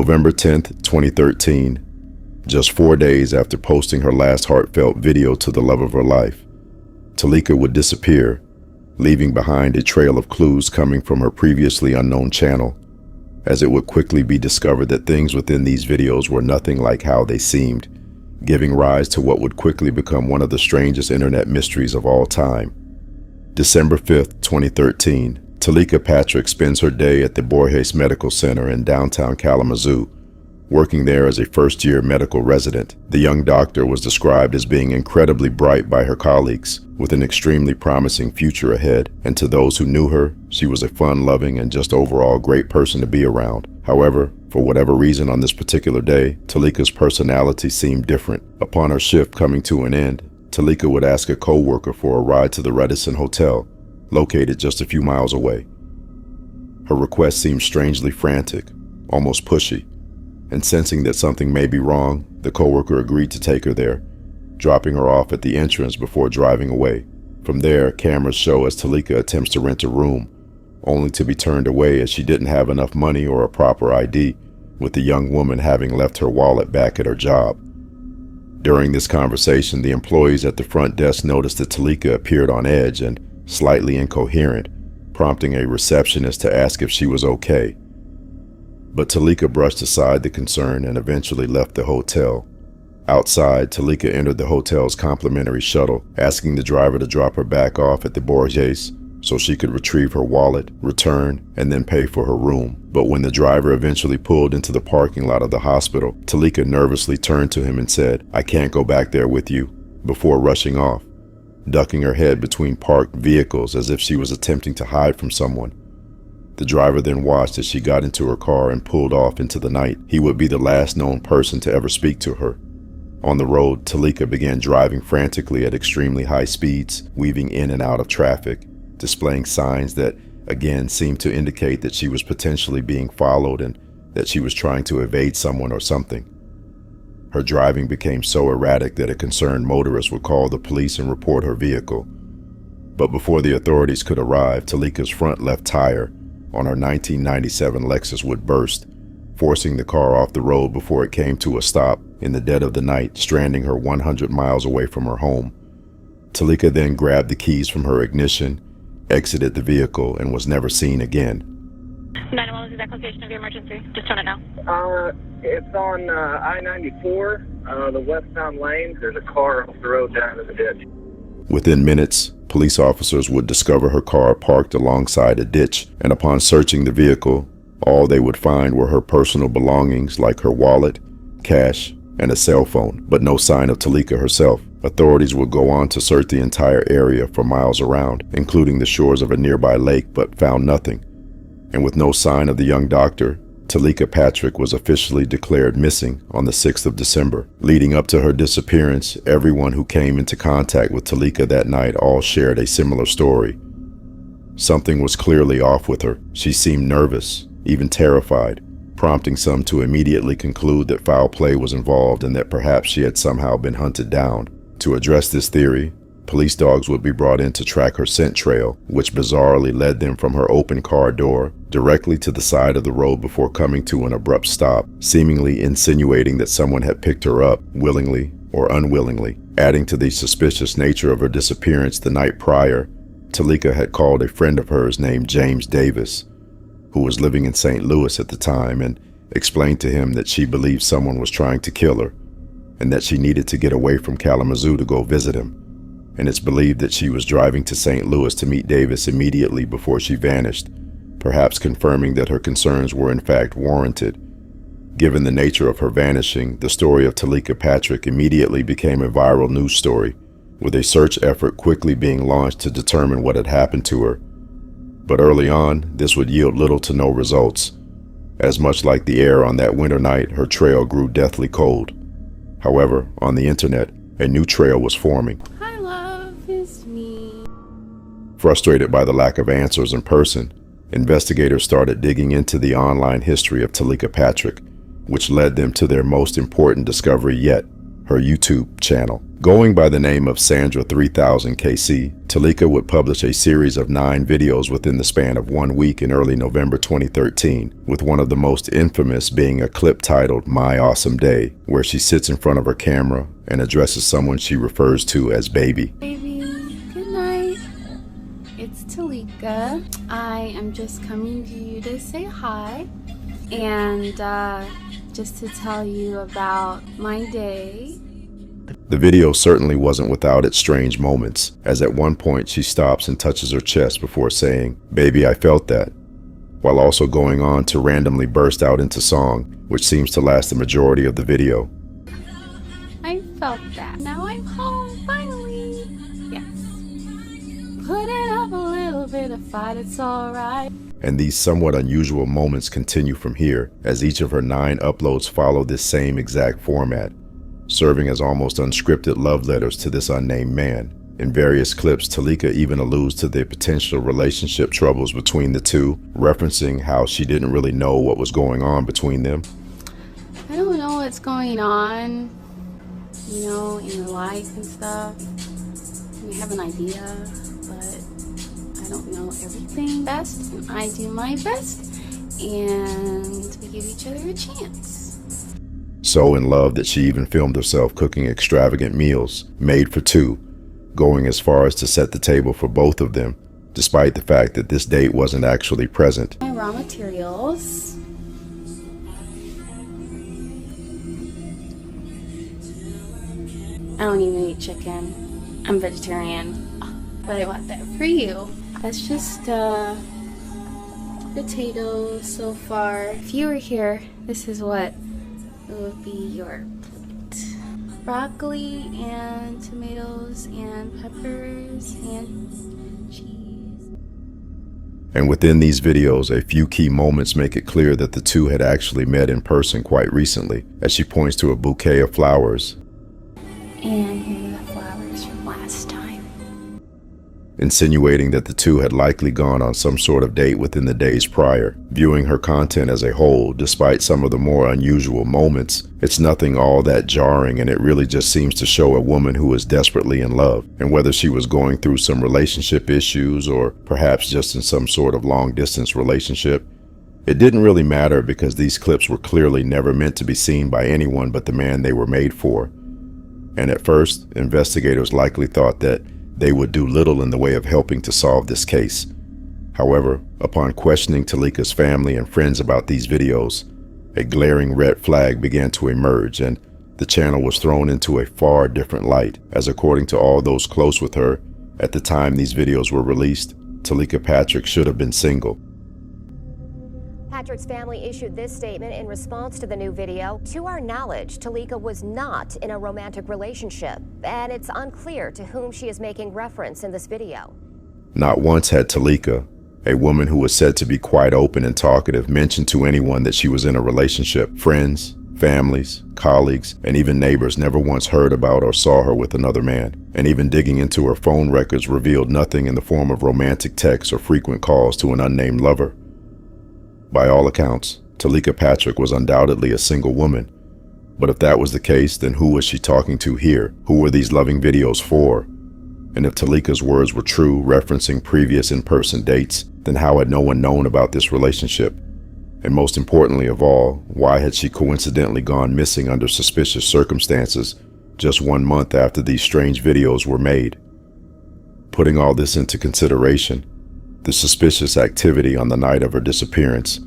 November 10th, 2013, just 4 days after posting her last heartfelt video to the love of her life, Teleka would disappear, leaving behind a trail of clues coming from her previously unknown channel, as it would quickly be discovered that things within these videos were nothing like how they seemed, giving rise to what would quickly become one of the strangest internet mysteries of all time. December 5th, 2013, Teleka Patrick spends her day at the Borges Medical Center in downtown Kalamazoo, working there as a first-year medical resident. The young doctor was described as being incredibly bright by her colleagues, with an extremely promising future ahead, and to those who knew her, she was a fun-loving and just overall great person to be around. However, for whatever reason on this particular day, Teleka's personality seemed different. Upon her shift coming to an end, Teleka would ask a co-worker for a ride to the Radisson Hotel, located just a few miles away. Her request seemed strangely frantic, almost pushy, and sensing that something may be wrong, the coworker agreed to take her there, dropping her off at the entrance before driving away. From there, cameras show as Teleka attempts to rent a room, only to be turned away as she didn't have enough money or a proper ID, with the young woman having left her wallet back at her job. During this conversation, the employees at the front desk noticed that Teleka appeared on edge and slightly incoherent, prompting a receptionist to ask if she was okay. But Teleka brushed aside the concern and eventually left the hotel. Outside, Teleka entered the hotel's complimentary shuttle, asking the driver to drop her back off at the Borges so she could retrieve her wallet, return, and then pay for her room. But when the driver eventually pulled into the parking lot of the hospital, Teleka nervously turned to him and said, "I can't go back there with you," before rushing off, ducking her head between parked vehicles as if she was attempting to hide from someone. The driver then watched as she got into her car and pulled off into the night. He would be the last known person to ever speak to her. On the road, Teleka began driving frantically at extremely high speeds, weaving in and out of traffic, displaying signs that, again, seemed to indicate that she was potentially being followed and that she was trying to evade someone or something. Her driving became so erratic that a concerned motorist would call the police and report her vehicle. But before the authorities could arrive, Teleka's front left tire on her 1997 Lexus would burst, forcing the car off the road before it came to a stop in the dead of the night, stranding her 100 miles away from her home. Teleka then grabbed the keys from her ignition, exited the vehicle, and was never seen again. 911, what is the exact location of your emergency? Just tone it now. It's on I-94, the westbound lane. There's a car off the road down in the ditch. Within minutes, police officers would discover her car parked alongside a ditch, and upon searching the vehicle, all they would find were her personal belongings like her wallet, cash, and a cell phone, but no sign of Teleka herself. Authorities would go on to search the entire area for miles around, including the shores of a nearby lake, but found nothing. And with no sign of the young doctor, Teleka Patrick was officially declared missing on the 6th of December. Leading up to her disappearance, everyone who came into contact with Teleka that night all shared a similar story. Something was clearly off with her. She seemed nervous, even terrified, prompting some to immediately conclude that foul play was involved and that perhaps she had somehow been hunted down. To address this theory, police dogs would be brought in to track her scent trail, which bizarrely led them from her open car door directly to the side of the road before coming to an abrupt stop, seemingly insinuating that someone had picked her up, willingly or unwillingly. Adding to the suspicious nature of her disappearance the night prior, Teleka had called a friend of hers named James Davis, who was living in St. Louis at the time, and explained to him that she believed someone was trying to kill her, and that she needed to get away from Kalamazoo to go visit him. And it's believed that she was driving to St. Louis to meet Davis immediately before she vanished, perhaps confirming that her concerns were in fact warranted. Given the nature of her vanishing, the story of Teleka Patrick immediately became a viral news story, with a search effort quickly being launched to determine what had happened to her. But early on, this would yield little to no results, as much like the air on that winter night, her trail grew deathly cold. However, on the internet, a new trail was forming. Hi, love, it's me. Frustrated by the lack of answers in person, investigators started digging into the online history of Teleka Patrick, which led them to their most important discovery yet, her YouTube channel. Going by the name of Sandra 3000 KC, Teleka would publish a series of 9 videos within the span of 1 week in early November 2013, with one of the most infamous being a clip titled My Awesome Day, where she sits in front of her camera and addresses someone she refers to as baby. Baby, good night. It's Teleka. I am just coming to you to say hi and just to tell you about my day. The video certainly wasn't without its strange moments, as at one point she stops and touches her chest before saying, "Baby, I felt that," while also going on to randomly burst out into song, which seems to last the majority of the video. I felt that. Now I'm home, finally. Yes. Putting up a little bit of fight, it's alright. And these somewhat unusual moments continue from here, as each of her 9 uploads follow this same exact format, serving as almost unscripted love letters to this unnamed man. In various clips, Teleka even alludes to the potential relationship troubles between the two, referencing how she didn't really know what was going on between them. I don't know what's going on, you know, in your life and stuff. We have an idea, but I don't know everything best, and I do my best, and we give each other a chance. So in love that she even filmed herself cooking extravagant meals, made for 2, going as far as to set the table for both of them, despite the fact that this date wasn't actually present. My raw materials. I don't even eat chicken. I'm vegetarian. But I want that for you. That's just potatoes so far. If you were here, this is what it would be your plate. Broccoli and tomatoes and peppers and cheese. And within these videos, a few key moments make it clear that the two had actually met in person quite recently, as she points to a bouquet of flowers. And here are the flowers from last time. Insinuating that the two had likely gone on some sort of date within the days prior. Viewing her content as a whole, despite some of the more unusual moments, it's nothing all that jarring, and it really just seems to show a woman who is desperately in love. And whether she was going through some relationship issues or perhaps just in some sort of long-distance relationship, it didn't really matter, because these clips were clearly never meant to be seen by anyone but the man they were made for. And at first, investigators likely thought that they would do little in the way of helping to solve this case. However, upon questioning Teleka's family and friends about these videos, a glaring red flag began to emerge, and the channel was thrown into a far different light, as according to all those close with her, at the time these videos were released, Teleka Patrick should have been single. Patrick's family issued this statement in response to the new video. To our knowledge, Teleka was not in a romantic relationship, and it's unclear to whom she is making reference in this video. Not once had Teleka, a woman who was said to be quite open and talkative, mentioned to anyone that she was in a relationship. Friends, families, colleagues, and even neighbors never once heard about or saw her with another man. And even digging into her phone records revealed nothing in the form of romantic texts or frequent calls to an unnamed lover. By all accounts, Teleka Patrick was undoubtedly a single woman. But if that was the case, then who was she talking to here? Who were these loving videos for? And if Teleka's words were true, referencing previous in-person dates, then how had no one known about this relationship? And most importantly of all, why had she coincidentally gone missing under suspicious circumstances just 1 month after these strange videos were made? Putting all this into consideration, the suspicious activity on the night of her disappearance,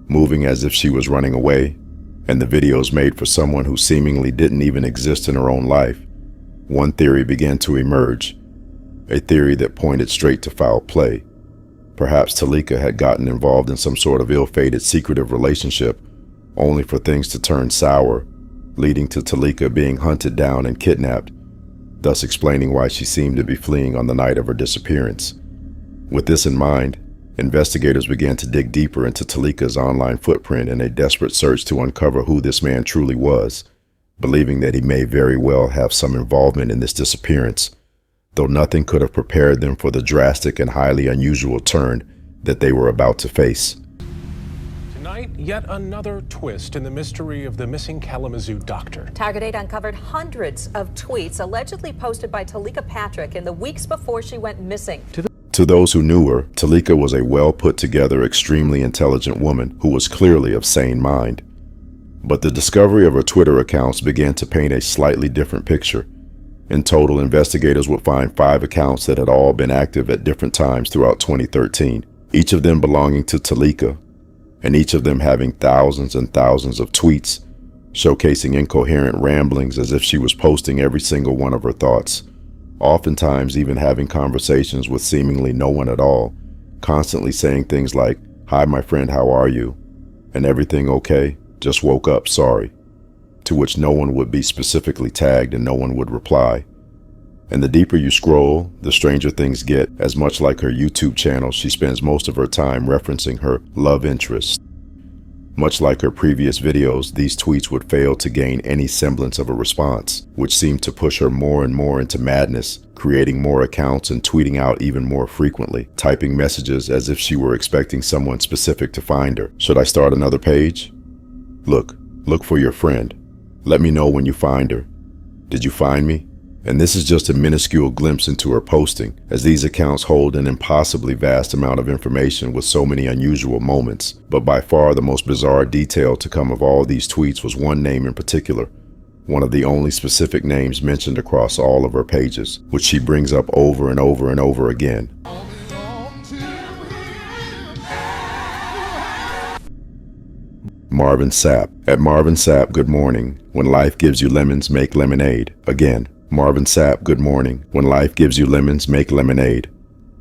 moving as if she was running away, and the videos made for someone who seemingly didn't even exist in her own life, one theory began to emerge, a theory that pointed straight to foul play. Perhaps Teleka had gotten involved in some sort of ill-fated secretive relationship, only for things to turn sour, leading to Teleka being hunted down and kidnapped, thus explaining why she seemed to be fleeing on the night of her disappearance. With this in mind, investigators began to dig deeper into Teleka's online footprint in a desperate search to uncover who this man truly was, believing that he may very well have some involvement in this disappearance, though nothing could have prepared them for the drastic and highly unusual turn that they were about to face. Tonight tonight, yet another twist in the mystery of the missing Kalamazoo doctor. Tiger 8 uncovered hundreds of tweets allegedly posted by Teleka Patrick in the weeks before she went missing. To those who knew her, Teleka was a well-put-together, extremely intelligent woman who was clearly of sane mind. But the discovery of her Twitter accounts began to paint a slightly different picture. In total, investigators would find 5 accounts that had all been active at different times throughout 2013, each of them belonging to Teleka, and each of them having thousands and thousands of tweets, showcasing incoherent ramblings as if she was posting every single one of her thoughts, oftentimes even having conversations with seemingly no one at all, constantly saying things like, "Hi, my friend, how are you? And everything okay? Just woke up, sorry," to which no one would be specifically tagged and no one would reply. And the deeper you scroll, the stranger things get, as much like her YouTube channel, she spends most of her time referencing her love interest. Much like her previous videos, these tweets would fail to gain any semblance of a response, which seemed to push her more and more into madness, creating more accounts and tweeting out even more frequently, typing messages as if she were expecting someone specific to find her. "Should I start another page? Look for your friend. Let me know when you find her. Did you find me?" And this is just a minuscule glimpse into her posting, as these accounts hold an impossibly vast amount of information with so many unusual moments. But by far the most bizarre detail to come of all these tweets was one name in particular, one of the only specific names mentioned across all of her pages, which she brings up over and over and over again. Marvin Sapp. At Marvin Sapp, good morning. When life gives you lemons, make lemonade. Again. Marvin Sapp, good morning. When life gives you lemons, make lemonade.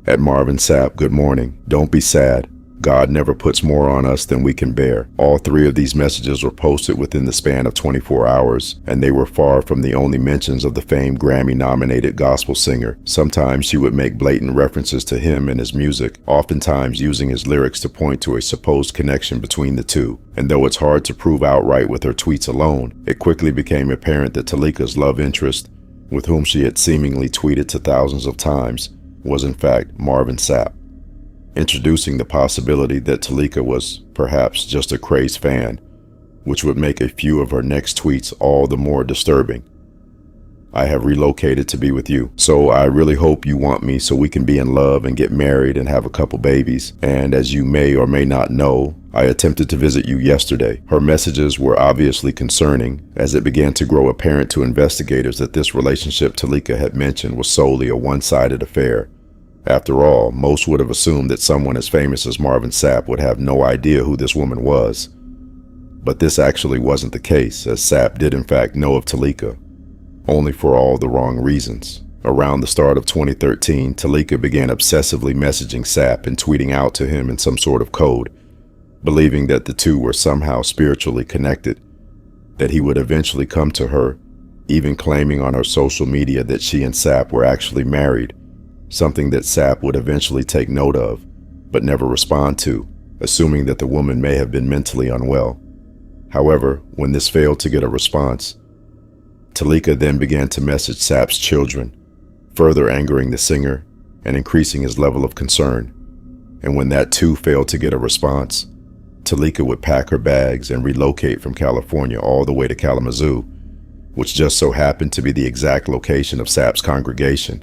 At Marvin Sapp, good morning. Don't be sad. God never puts more on us than we can bear. All 3 of these messages were posted within the span of 24 hours, and they were far from the only mentions of the famed Grammy-nominated gospel singer. Sometimes she would make blatant references to him and his music, oftentimes using his lyrics to point to a supposed connection between the two. And though it's hard to prove outright with her tweets alone, it quickly became apparent that Teleka's love interest, with whom she had seemingly tweeted to thousands of times, was in fact Marvin Sapp, introducing the possibility that Teleka was perhaps just a crazed fan, which would make a few of her next tweets all the more disturbing. "I have relocated to be with you, so I really hope you want me so we can be in love and get married and have a couple babies. And as you may or may not know, I attempted to visit you yesterday." Her messages were obviously concerning, as it began to grow apparent to investigators that this relationship Teleka had mentioned was solely a one-sided affair. After all, most would have assumed that someone as famous as Marvin Sapp would have no idea who this woman was. But this actually wasn't the case, as Sapp did in fact know of Teleka, only for all the wrong reasons. Around the start of 2013, Teleka began obsessively messaging Sapp and tweeting out to him in some sort of code, believing that the two were somehow spiritually connected, that he would eventually come to her, even claiming on her social media that she and Sapp were actually married, something that Sapp would eventually take note of, but never respond to, assuming that the woman may have been mentally unwell. However, when this failed to get a response, Teleka then began to message Sapp's children, further angering the singer and increasing his level of concern. And when that too failed to get a response, Teleka would pack her bags and relocate from California all the way to Kalamazoo, which just so happened to be the exact location of Sapp's congregation,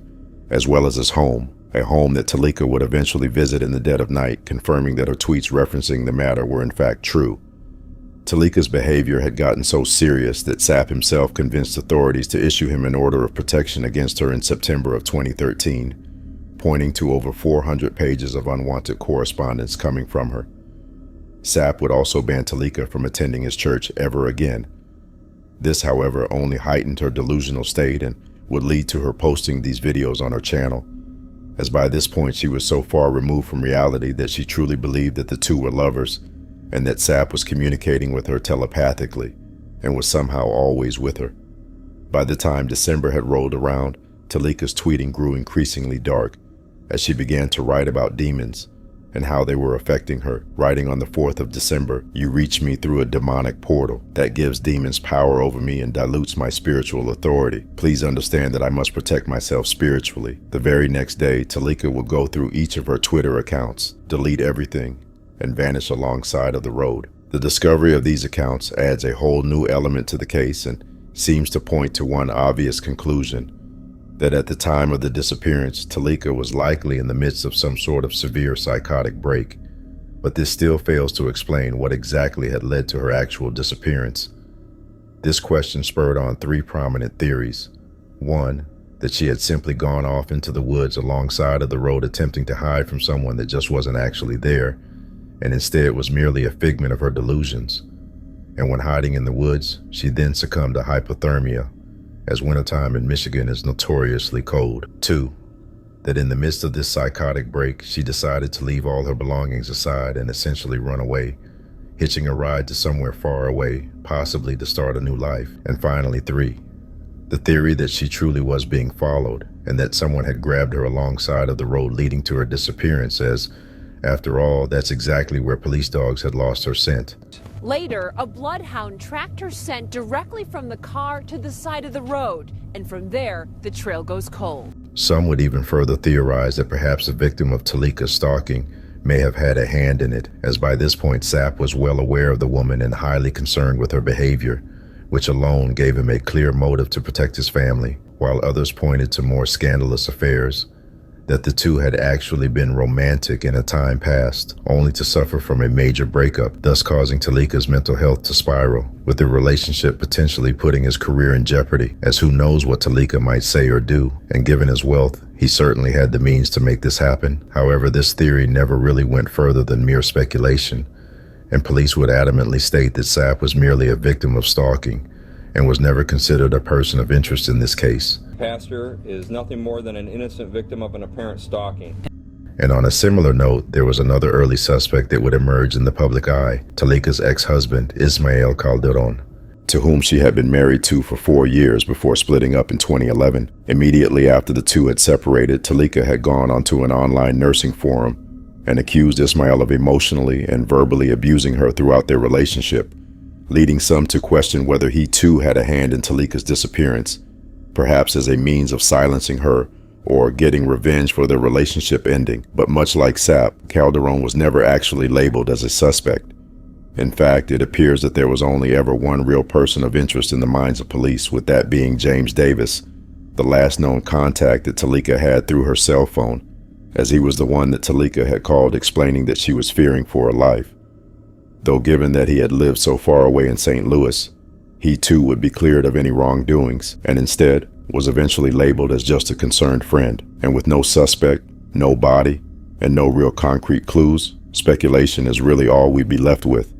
as well as his home, a home that Teleka would eventually visit in the dead of night, confirming that her tweets referencing the matter were in fact true. Teleka's behavior had gotten so serious that Sapp himself convinced authorities to issue him an order of protection against her in September of 2013, pointing to over 400 pages of unwanted correspondence coming from her. Sapp would also ban Teleka from attending his church ever again. This, however, only heightened her delusional state and would lead to her posting these videos on her channel, as by this point she was so far removed from reality that she truly believed that the two were lovers and that Sapp was communicating with her telepathically and was somehow always with her. By the time December had rolled around, Teleka's tweeting grew increasingly dark as she began to write about demons and how they were affecting her, writing on the 4th of December, "You reach me through a demonic portal that gives demons power over me and dilutes my spiritual authority. Please understand that I must protect myself spiritually." The very next day, Teleka would go through each of her Twitter accounts, delete everything, and vanish alongside of the road. The discovery of these accounts adds a whole new element to the case and seems to point to one obvious conclusion, that at the time of the disappearance, Teleka was likely in the midst of some sort of severe psychotic break. But this still fails to explain what exactly had led to her actual disappearance. This question spurred on three prominent theories. One, that she had simply gone off into the woods alongside of the road attempting to hide from someone that just wasn't actually there, and instead was merely a figment of her delusions. And when hiding in the woods, she then succumbed to hypothermia, as wintertime in Michigan is notoriously cold. Two, that in the midst of this psychotic break, she decided to leave all her belongings aside and essentially run away, hitching a ride to somewhere far away, possibly to start a new life. And finally, three, the theory that she truly was being followed and that someone had grabbed her alongside of the road leading to her disappearance, as, after all, that's exactly where police dogs had lost her scent. Later, a bloodhound tracked her scent directly from the car to the side of the road, and from there, the trail goes cold. Some would even further theorize that perhaps the victim of Teleka's stalking may have had a hand in it, as by this point Sapp was well aware of the woman and highly concerned with her behavior, which alone gave him a clear motive to protect his family, while others pointed to more scandalous affairs, that the two had actually been romantic in a time past, only to suffer from a major breakup, thus causing Teleka's mental health to spiral, with the relationship potentially putting his career in jeopardy, as who knows what Teleka might say or do, and given his wealth, he certainly had the means to make this happen. However, this theory never really went further than mere speculation, and police would adamantly state that Sapp was merely a victim of stalking, and was never considered a person of interest in this case. Pastor is nothing more than an innocent victim of an apparent stalking. And on a similar note, there was another early suspect that would emerge in the public eye, Teleka's ex-husband, Ismael Calderon, to whom she had been married to for 4 years before splitting up in 2011. Immediately after the two had separated, Teleka had gone onto an online nursing forum and accused Ismael of emotionally and verbally abusing her throughout their relationship, leading some to question whether he too had a hand in Teleka's disappearance, perhaps as a means of silencing her or getting revenge for their relationship ending. But much like Sapp, Calderon was never actually labeled as a suspect. In fact, it appears that there was only ever one real person of interest in the minds of police, with that being James Davis, the last known contact that Teleka had through her cell phone, as he was the one that Teleka had called explaining that she was fearing for her life. Though given that he had lived so far away in St. Louis, he too would be cleared of any wrongdoings, and instead was eventually labeled as just a concerned friend. And with no suspect, no body, and no real concrete clues, speculation is really all we'd be left with,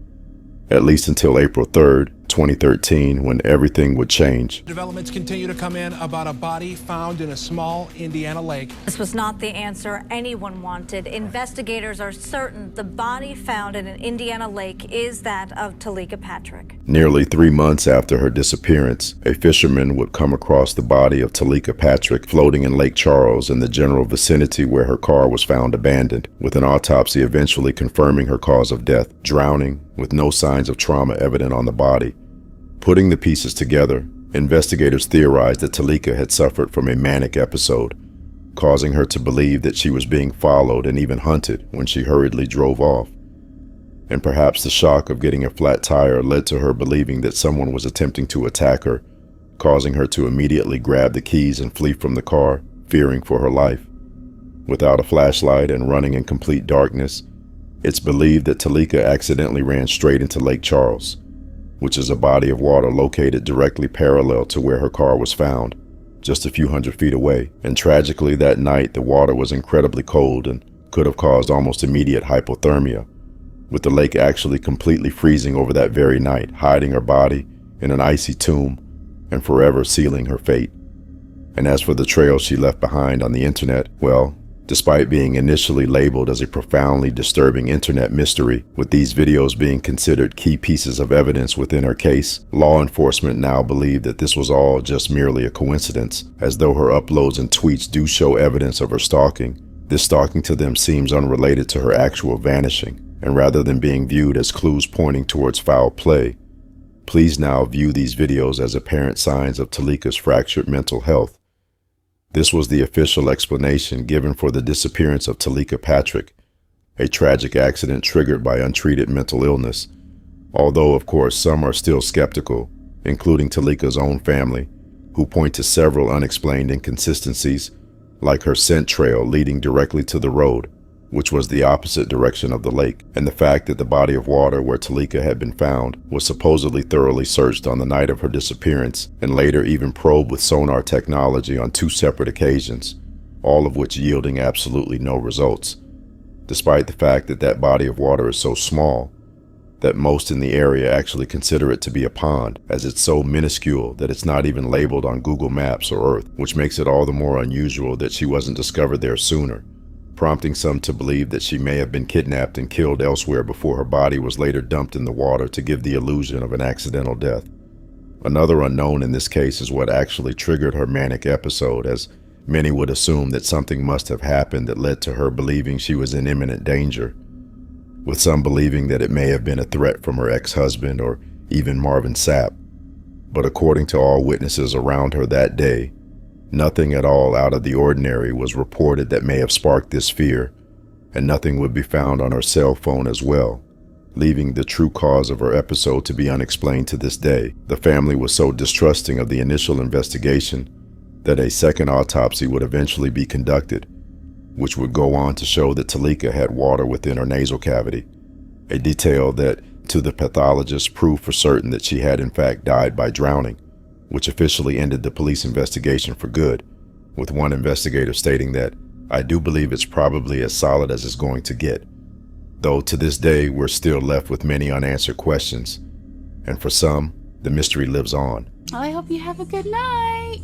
at least until April 3rd, 2013, when everything would change. Developments continue to come in about a body found in a small Indiana lake. This was not the answer anyone wanted. Investigators are certain the body found in an Indiana lake is that of Teleka Patrick. Nearly 3 months after her disappearance, a fisherman would come across the body of Teleka Patrick floating in Lake Charles in the general vicinity where her car was found abandoned, with an autopsy eventually confirming her cause of death, drowning, with no signs of trauma evident on the body. Putting the pieces together, investigators theorized that Teleka had suffered from a manic episode, causing her to believe that she was being followed and even hunted when she hurriedly drove off. And perhaps the shock of getting a flat tire led to her believing that someone was attempting to attack her, causing her to immediately grab the keys and flee from the car, fearing for her life. Without a flashlight and running in complete darkness, it's believed that Teleka accidentally ran straight into Lake Charles, which is a body of water located directly parallel to where her car was found, just a few hundred feet away. And tragically, that night the water was incredibly cold and could have caused almost immediate hypothermia, with the lake actually completely freezing over that very night, hiding her body in an icy tomb and forever sealing her fate. And as for the trail she left behind on the internet, well, despite being initially labeled as a profoundly disturbing internet mystery, with these videos being considered key pieces of evidence within her case, law enforcement now believe that this was all just merely a coincidence, as though her uploads and tweets do show evidence of her stalking. This stalking to them seems unrelated to her actual vanishing, and rather than being viewed as clues pointing towards foul play, please now view these videos as apparent signs of Teleka's fractured mental health. This was the official explanation given for the disappearance of Teleka Patrick, a tragic accident triggered by untreated mental illness, Although, of course, some are still skeptical, including Teleka's own family, who point to several unexplained inconsistencies, like her scent trail leading directly to the road, which was the opposite direction of the lake, and the fact that the body of water where Teleka had been found was supposedly thoroughly searched on the night of her disappearance and later even probed with sonar technology on 2 separate occasions, all of which yielding absolutely no results, despite the fact that that body of water is so small that most in the area actually consider it to be a pond, as it's so minuscule that it's not even labeled on Google Maps or Earth, which makes it all the more unusual that she wasn't discovered there sooner, prompting some to believe that she may have been kidnapped and killed elsewhere before her body was later dumped in the water to give the illusion of an accidental death. Another unknown in this case is what actually triggered her manic episode, as many would assume that something must have happened that led to her believing she was in imminent danger, with some believing that it may have been a threat from her ex-husband or even Marvin Sapp. But according to all witnesses around her that day, nothing at all out of the ordinary was reported that may have sparked this fear, and nothing would be found on her cell phone as well, leaving the true cause of her episode to be unexplained to this day. The family was so distrusting of the initial investigation that a second autopsy would eventually be conducted, which would go on to show that Teleka had water within her nasal cavity, a detail that, to the pathologist, proved for certain that she had in fact died by drowning, which officially ended the police investigation for good, with one investigator stating that, "I do believe it's probably as solid as it's going to get," though to this day we're still left with many unanswered questions, and for some, the mystery lives on. I hope you have a good night.